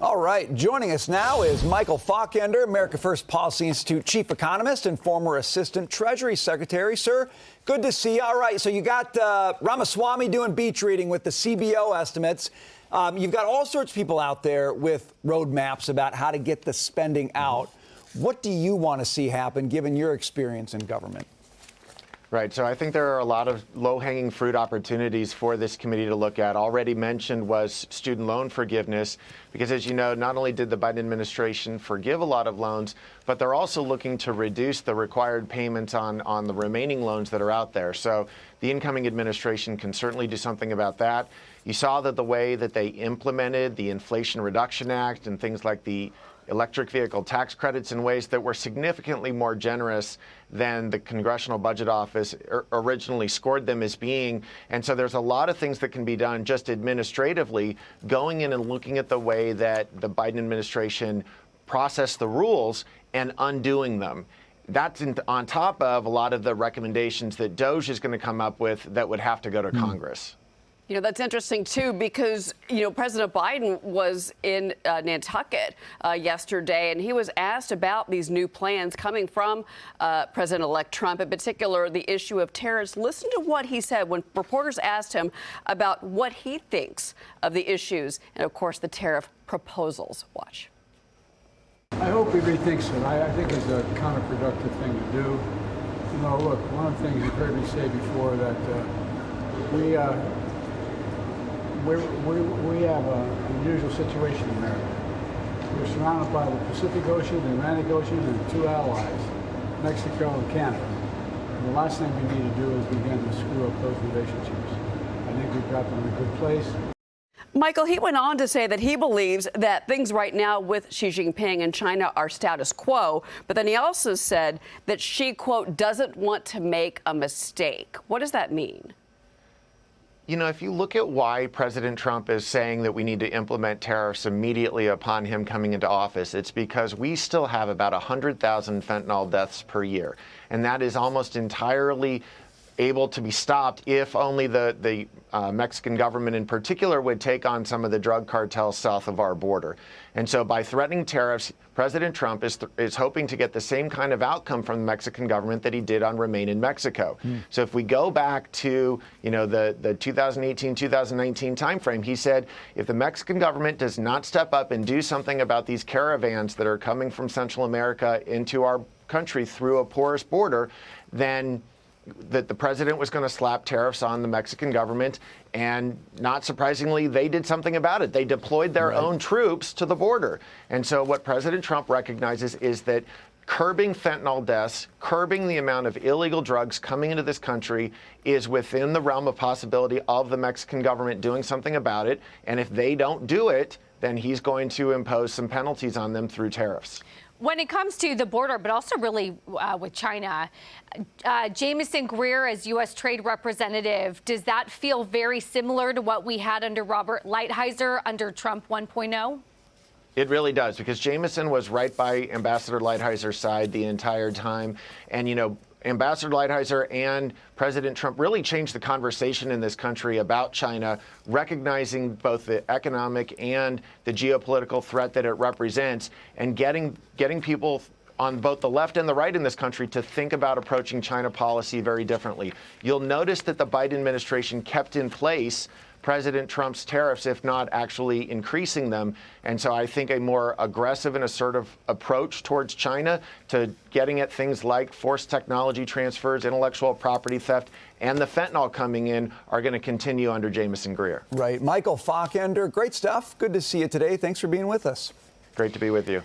All right, joining us now is Michael Faulkender, America First Policy Institute chief economist and former assistant Treasury Secretary. Sir, good to see you. All right, so you got Ramaswamy doing beach reading with the CBO estimates. You've got all sorts of people out there with roadmaps about how to get the spending out. What do you want to see happen, given your experience in government? Right. So I think there are a lot of low-hanging fruit opportunities for this committee to look at. Already mentioned was student loan forgiveness, because as you know, not only did the Biden administration forgive a lot of loans, but they're also looking to reduce the required payments on the remaining loans that are out there. So the incoming administration can certainly do something about that. You saw that the way that they implemented the Inflation Reduction Act and things like the electric vehicle tax credits in ways that were significantly more generous than the Congressional Budget Office originally scored them as being. And so there's a lot of things that can be done just administratively, going in and looking at the way that the Biden administration processed the rules and undoing them. That's on top of a lot of the recommendations that DOJ is going to come up with that would have to go to Congress. You know, that's interesting, too, because, President Biden was in Nantucket yesterday, and he was asked about these new plans coming from President-elect Trump, in particular, the issue of tariffs. Listen to what he said when reporters asked him about what he thinks of the issues and, of course, the tariff proposals. Watch. I hope he rethinks it. I think it's a counterproductive thing to do. Look, one of the things you've heard me say before that we have an unusual situation in America. We're surrounded by the Pacific Ocean, the Atlantic Ocean, and two allies, Mexico and Canada. And the last thing we need to do is begin to screw up those relationships. I think we've got them in a good place. Michael, he went on to say that he believes that things right now with Xi Jinping and China are status quo. But then he also said that Xi, quote, doesn't want to make a mistake. What does that mean? If you look at why President Trump is saying that we need to implement tariffs immediately upon him coming into office, it's because we still have about 100,000 fentanyl deaths per year. And that is almost entirely able to be stopped if only the Mexican government in particular would take on some of the drug cartels south of our border. And so by threatening tariffs, President Trump is hoping to get the same kind of outcome from the Mexican government that he did on Remain in Mexico. So if we go back to the 2018-2019 timeframe, he said if the Mexican government does not step up and do something about these caravans that are coming from Central America into our country through a porous border, then that the president was going to slap tariffs on the Mexican government. And not surprisingly, they did something about it. They deployed their own troops to the border. And so what President Trump recognizes is that curbing fentanyl deaths, curbing the amount of illegal drugs coming into this country is within the realm of possibility of the Mexican government doing something about it. And if they don't do it, then he's going to impose some penalties on them through tariffs. When it comes to the border, but also really with China, Jamieson Greer as U.S. Trade Representative, does that feel very similar to what we had under Robert Lighthizer under Trump 1.0? It really does, because Jamieson was right by Ambassador Lighthizer's side the entire time. And, Ambassador Lighthizer and President Trump really changed the conversation in this country about China, recognizing both the economic and the geopolitical threat that it represents, and getting people on both the left and the right in this country to think about approaching China policy very differently. You'll notice that the Biden administration kept in place President Trump's tariffs, if not actually increasing them. And so I think a more aggressive and assertive approach towards China to getting at things like forced technology transfers, intellectual property theft, and the fentanyl coming in are going to continue under Jamieson Greer. Right. Michael Faulkender, great stuff. Good to see you today. Thanks for being with us. Great to be with you.